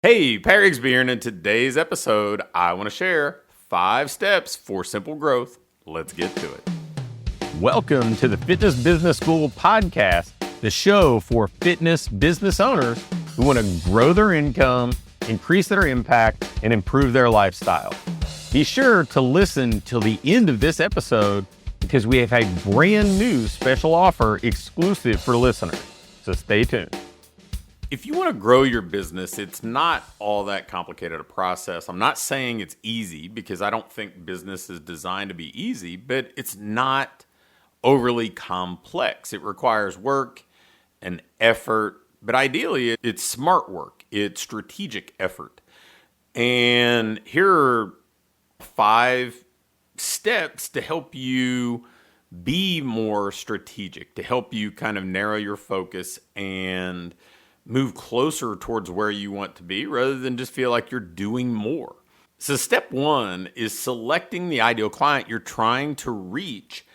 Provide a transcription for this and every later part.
Hey, Rigsby here, and in today's episode, I want to share 5 steps for simple growth. Let's get to it. Welcome to the Fitness Business School podcast, the show for fitness business owners who want to grow their income, increase their impact, and improve their lifestyle. Be sure to listen till the end of this episode because we have a brand new special offer exclusive for listeners. So stay tuned. If you want to grow your business, it's not all that complicated a process. I'm not saying it's easy because I don't think business is designed to be easy, but it's not overly complex. It requires work and effort, but ideally it's smart work. It's strategic effort. And here are 5 steps to help you be more strategic, to help you kind of narrow your focus and move closer towards where you want to be rather than just feel like you're doing more. So step 1 is selecting the ideal client you're trying to reach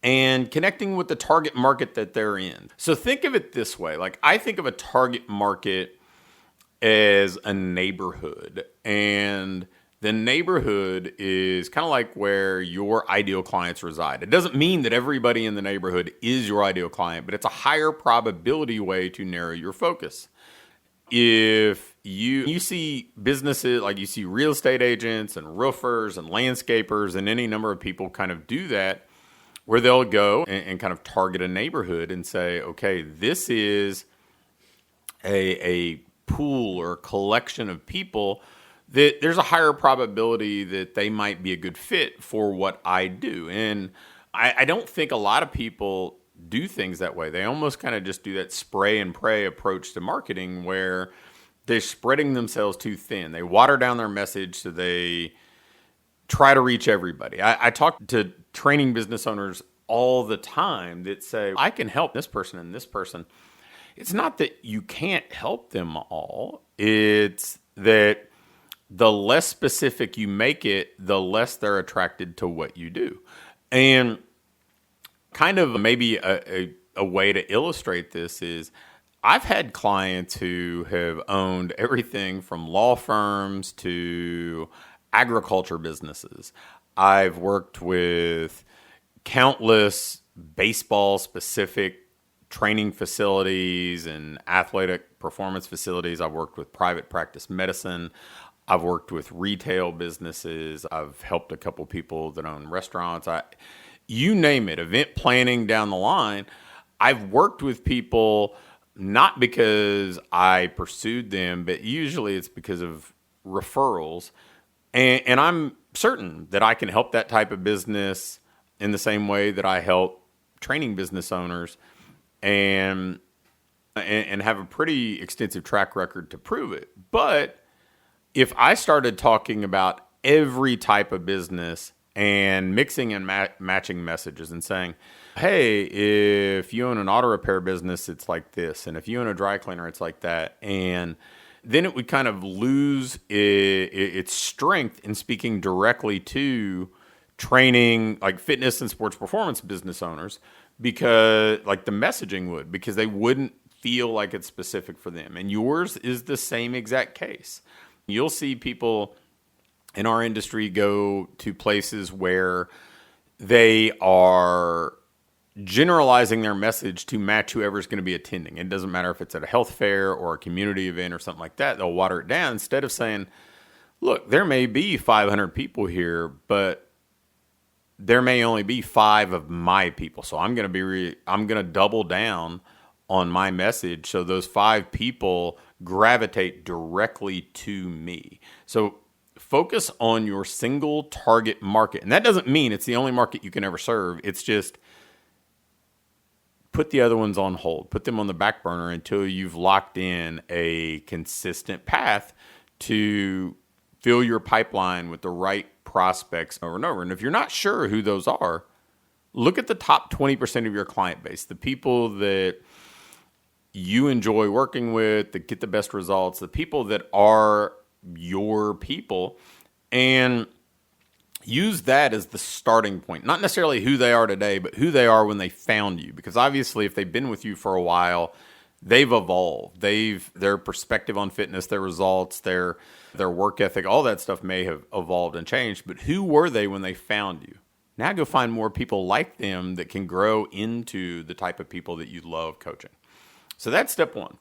and connecting with the target market that they're in. So think of it this way. Like, I think of a target market as a neighborhood, and the neighborhood is kind of like where your ideal clients reside. It doesn't mean that everybody in the neighborhood is your ideal client, but it's a higher probability way to narrow your focus. If you see businesses, like you see real estate agents and roofers and landscapers and any number of people kind of do that, where they'll go and kind of target a neighborhood and say, okay, this is a pool or a collection of people that there's a higher probability that they might be a good fit for what I do. And I don't think a lot of people do things that way. They almost kind of just do that spray and pray approach to marketing where they're spreading themselves too thin. They water down their message so they try to reach everybody. I talk to training business owners all the time that say, I can help this person and this person. It's not that you can't help them all. It's that the less specific you make it, the less they're attracted to what you do. And kind of maybe a way to illustrate this is I've had clients who have owned everything from law firms to agriculture businesses. I've worked with countless baseball-specific training facilities and athletic performance facilities. I've worked with private practice medicine. I've worked with retail businesses. I've helped a couple people that own restaurants. You name it, event planning down the line. I've worked with people not because I pursued them, but usually it's because of referrals. And I'm certain that I can help that type of business in the same way that I help training business owners and have a pretty extensive track record to prove it. But if I started talking about every type of business and mixing and matching messages and saying, hey, if you own an auto repair business, it's like this. And if you own a dry cleaner, it's like that. And then it would kind of lose its strength in speaking directly to training, like fitness and sports performance business owners, because like the messaging would, because they wouldn't feel like it's specific for them. And yours is the same exact case. You'll see people in our industry go to places where they are generalizing their message to match whoever's going to be attending. It doesn't matter if it's at a health fair or a community event or something like that. They'll water it down instead of saying, look, there may be 500 people here, but there may only be 5 of my people. So I'm going to double down on my message so those 5 people gravitate directly to me. So focus on your single target market. And that doesn't mean it's the only market you can ever serve. It's just put the other ones on hold. Put them on the back burner until you've locked in a consistent path to fill your pipeline with the right prospects over and over. And if you're not sure who those are, look at the top 20% of your client base, the people that you enjoy working with, that get the best results, the people that are your people, and use that as the starting point. Not necessarily who they are today, but who they are when they found you. Because obviously if they've been with you for a while, they've evolved. Their perspective on fitness, their results, their work ethic, all that stuff may have evolved and changed. But who were they when they found you? Now go find more people like them that can grow into the type of people that you love coaching. So that's step one.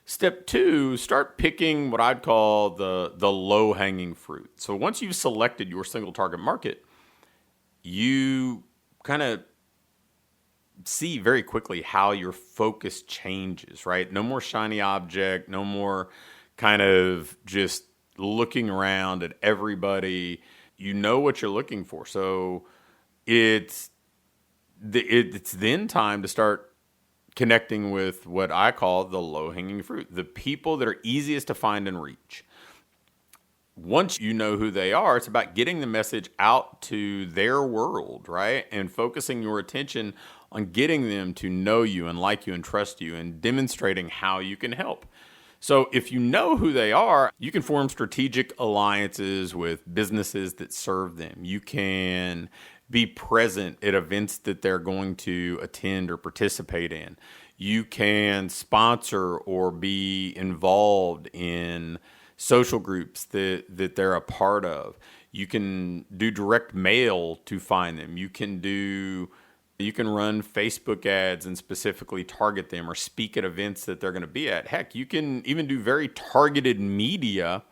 Step two, start picking what I'd call the low-hanging fruit. So once you've selected your single target market, you kind of see very quickly how your focus changes, right? No more shiny object, no more kind of just looking around at everybody. You know what you're looking for. So it's then time to start connecting with what I call the low-hanging fruit, the people that are easiest to find and reach. Once you know who they are, it's about getting the message out to their world, right? And focusing your attention on getting them to know you and like you and trust you and demonstrating how you can help. So if you know who they are, you can form strategic alliances with businesses that serve them. You can be present at events that they're going to attend or participate in. You can sponsor or be involved in social groups that they're a part of. You can do direct mail to find them. You can run Facebook ads and specifically target them or speak at events that they're going to be at. Heck, you can even do very targeted media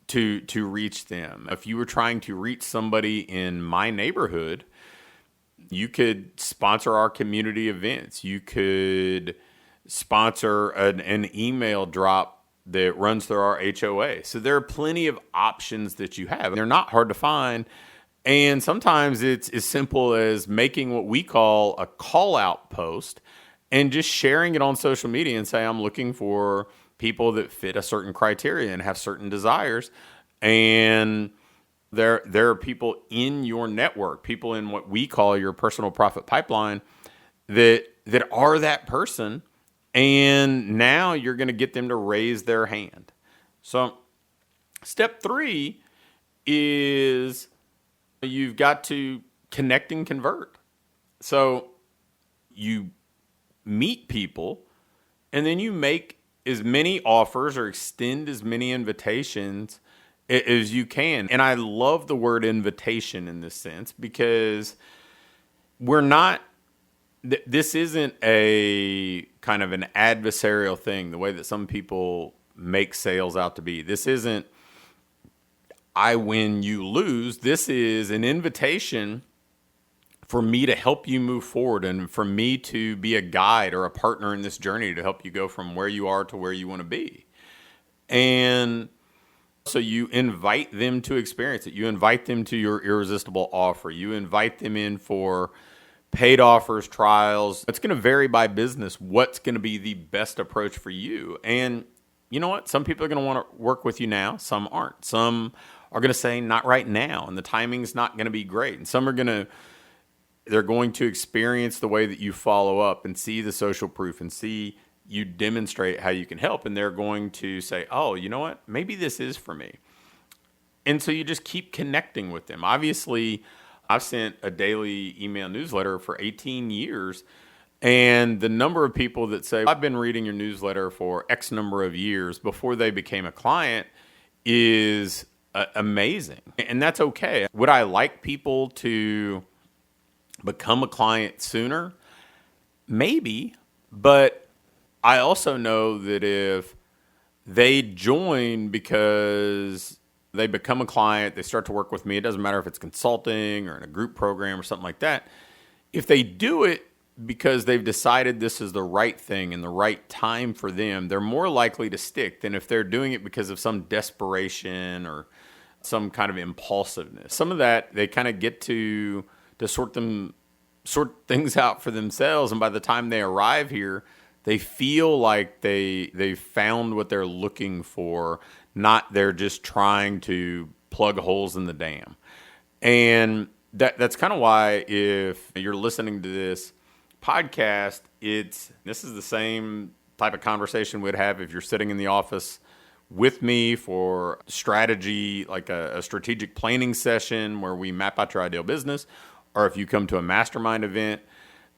to reach them. If you were trying to reach somebody in my neighborhood, you could sponsor our community events. You could sponsor an email drop that runs through our HOA. So there are plenty of options that you have. They're not hard to find. And sometimes it's as simple as making what we call a call out post and just sharing it on social media and say, I'm looking for people that fit a certain criteria and have certain desires. And there are people in your network, people in what we call your personal profit pipeline that are that person. And now you're going to get them to raise their hand. So step three is you've got to connect and convert. So you meet people and then you make as many offers or extend as many invitations as you can. And I love the word invitation in this sense because this isn't a kind of an adversarial thing, the way that some people make sales out to be. This isn't I win, you lose. This is an invitation for me to help you move forward and for me to be a guide or a partner in this journey to help you go from where you are to where you want to be. And so you invite them to experience it. You invite them to your irresistible offer. You invite them in for paid offers, trials. It's going to vary by business what's going to be the best approach for you. And you know what? Some people are going to want to work with you now. Some aren't. Some are going to say not right now, and the timing's not going to be great. And some they're going to experience the way that you follow up and see the social proof and see you demonstrate how you can help. And they're going to say, oh, you know what? Maybe this is for me. And so you just keep connecting with them. Obviously, I've sent a daily email newsletter for 18 years. And the number of people that say, I've been reading your newsletter for X number of years before they became a client is amazing. And that's okay. Would I like people to become a client sooner? Maybe. But I also know that if they join because they become a client, they start to work with me, it doesn't matter if it's consulting or in a group program or something like that. If they do it because they've decided this is the right thing and the right time for them, they're more likely to stick than if they're doing it because of some desperation or some kind of impulsiveness. Some of that, they kind of get to sort things out for themselves. And by the time they arrive here, they feel like they've found what they're looking for, not they're just trying to plug holes in the dam. And that's kind of why if you're listening to this podcast, this is the same type of conversation we'd have if you're sitting in the office with me for strategy, like a strategic planning session where we map out your ideal business, or if you come to a mastermind event.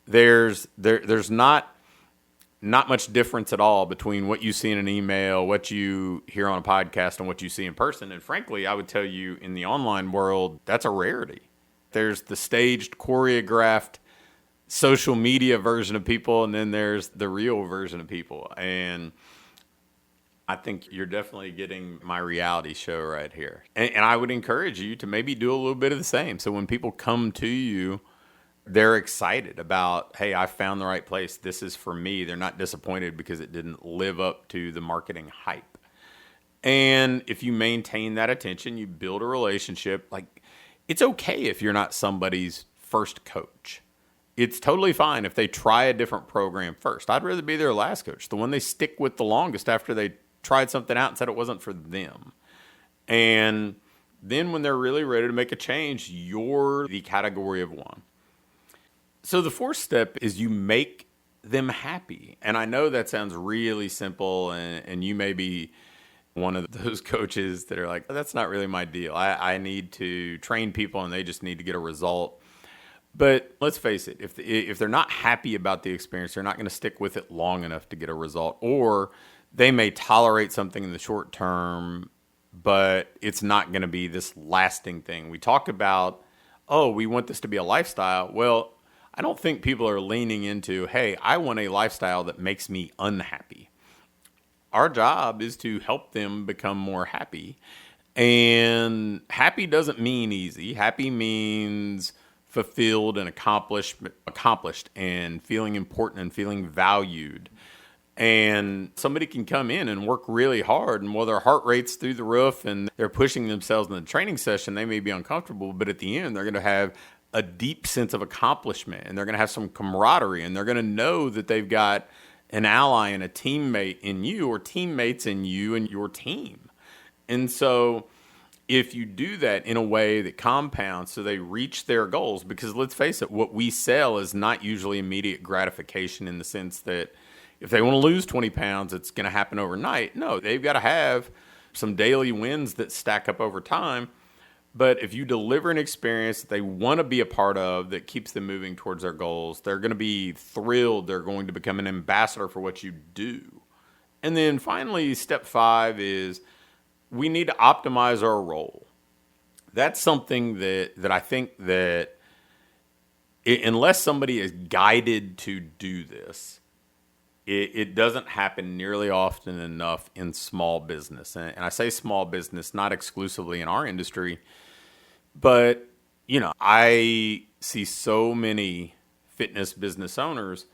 There's not not much difference at all between what you see in an email, what you hear on a podcast, and what you see in person. And frankly, I would tell you in the online world, that's a rarity. There's the staged, choreographed, social media version of people, and then there's the real version of people. And I think you're definitely getting my reality show right here. And I would encourage you to maybe do a little bit of the same. So when people come to you, they're excited about, hey, I found the right place. This is for me. They're not disappointed because it didn't live up to the marketing hype. And if you maintain that attention, you build a relationship. Like, it's okay if you're not somebody's first coach. It's totally fine if they try a different program first. I'd rather be their last coach, the one they stick with the longest after they tried something out and said it wasn't for them. And then when they're really ready to make a change, you're the category of one. So the fourth step is you make them happy. And I know that sounds really simple, and you may be one of those coaches that are like, that's not really my deal. I need to train people and they just need to get a result. But let's face it, if they're not happy about the experience, they're not going to stick with it long enough to get a result. Or they may tolerate something in the short term, but it's not going to be this lasting thing. We talk about, oh, we want this to be a lifestyle. Well, I don't think people are leaning into, hey, I want a lifestyle that makes me unhappy. Our job is to help them become more happy. And happy doesn't mean easy. Happy means fulfilled and accomplished and feeling important and feeling valued. And somebody can come in and work really hard, and while their heart rate's through the roof and they're pushing themselves in the training session, they may be uncomfortable, but at the end, they're going to have a deep sense of accomplishment, and they're going to have some camaraderie, and they're going to know that they've got an ally and a teammate in you, or teammates in you and your team. And so if you do that in a way that compounds so they reach their goals, because let's face it, what we sell is not usually immediate gratification in the sense that if they want to lose 20 pounds, it's going to happen overnight. No, they've got to have some daily wins that stack up over time. But if you deliver an experience that they want to be a part of that keeps them moving towards their goals, they're going to be thrilled. They're going to become an ambassador for what you do. And then finally, step 5 is we need to optimize our role. That's something that I think that unless somebody is guided to do this, it doesn't happen nearly often enough in small business. And I say small business, not exclusively in our industry, but, I see so many fitness business owners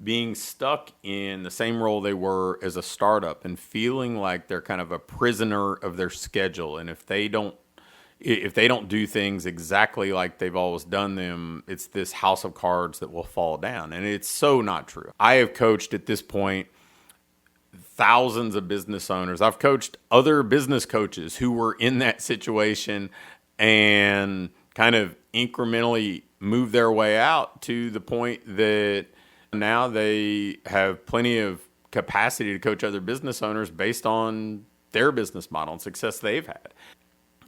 being stuck in the same role they were as a startup and feeling like they're kind of a prisoner of their schedule. And if they don't do things exactly like they've always done them, it's this house of cards that will fall down. And it's so not true. I have coached at this point thousands of business owners. I've coached other business coaches who were in that situation and kind of incrementally moved their way out to the point that now they have plenty of capacity to coach other business owners based on their business model and success they've had.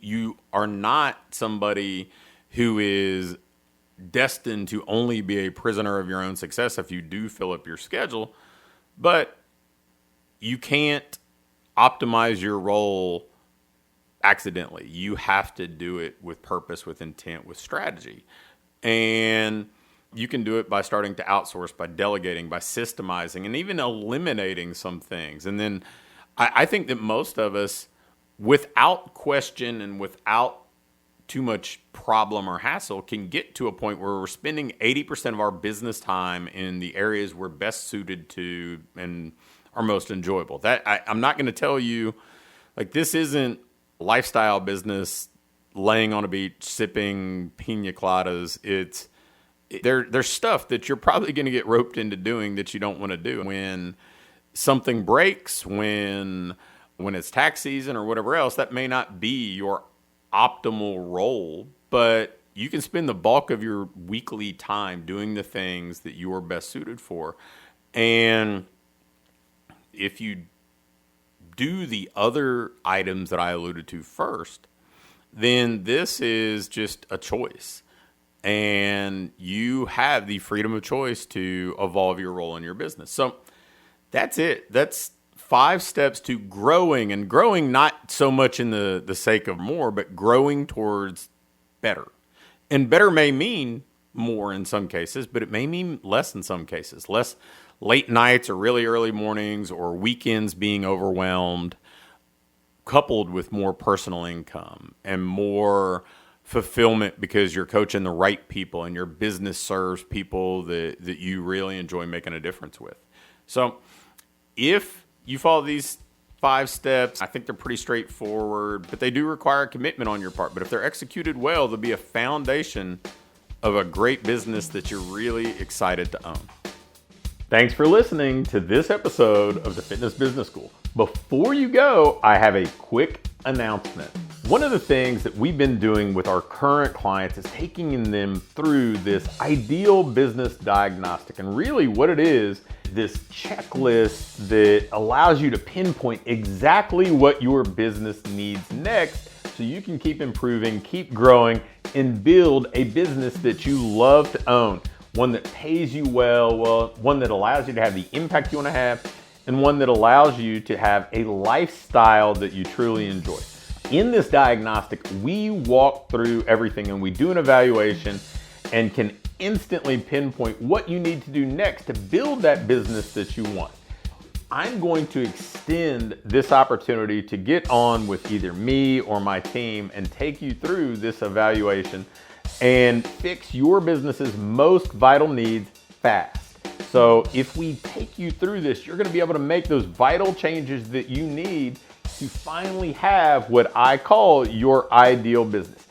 You are not somebody who is destined to only be a prisoner of your own success if you do fill up your schedule, but you can't optimize your role accidentally. You have to do it with purpose, with intent, with strategy. And you can do it by starting to outsource, by delegating, by systemizing, and even eliminating some things. And then I think that most of us, without question and without too much problem or hassle, can get to a point where we're spending 80% of our business time in the areas we're best suited to and are most enjoyable. I'm not going to tell you, like, this isn't lifestyle business laying on a beach sipping pina coladas. There's stuff that you're probably going to get roped into doing that you don't want to do. When something breaks, when it's tax season or whatever else, that may not be your optimal role, but you can spend the bulk of your weekly time doing the things that you are best suited for. And if you do the other items that I alluded to first, then this is just a choice. And you have the freedom of choice to evolve your role in your business. So That's it. That's 5 steps to growing, and growing not so much in the sake of more, but growing towards better. And better may mean more in some cases, but it may mean less in some cases. Less late nights or really early mornings or weekends being overwhelmed, coupled with more personal income and more fulfillment because you're coaching the right people and your business serves people that you really enjoy making a difference with. So if you follow these 5 steps, I think they're pretty straightforward, but they do require a commitment on your part. But if they're executed well, they'll be a foundation of a great business that you're really excited to own. Thanks for listening to this episode of the Fitness Business School. Before you go, I have a quick announcement. One of the things that we've been doing with our current clients is taking them through this ideal business diagnostic. And really what it is, this checklist that allows you to pinpoint exactly what your business needs next so you can keep improving, keep growing, and build a business that you love to own. One that pays you well, one that allows you to have the impact you want to have, and one that allows you to have a lifestyle that you truly enjoy. In this diagnostic, we walk through everything and we do an evaluation and can instantly pinpoint what you need to do next to build that business that you want. I'm going to extend this opportunity to get on with either me or my team and take you through this evaluation and fix your business's most vital needs fast. So if we take you through this, you're going to be able to make those vital changes that you need to finally have what I call your ideal business.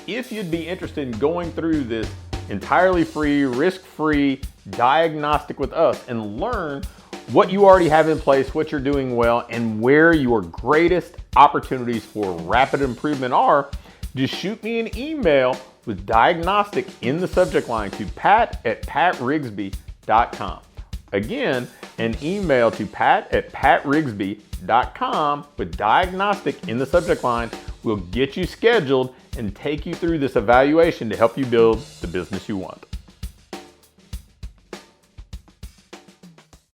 If you'd be interested in going through this entirely free, risk-free diagnostic with us and learn what you already have in place, what you're doing well, and where your greatest opportunities for rapid improvement are, just shoot me an email with diagnostic in the subject line to pat@patrigsby.com. Again, an email to pat@patrigsby.com with diagnostic in the subject line will get you scheduled and take you through this evaluation to help you build the business you want.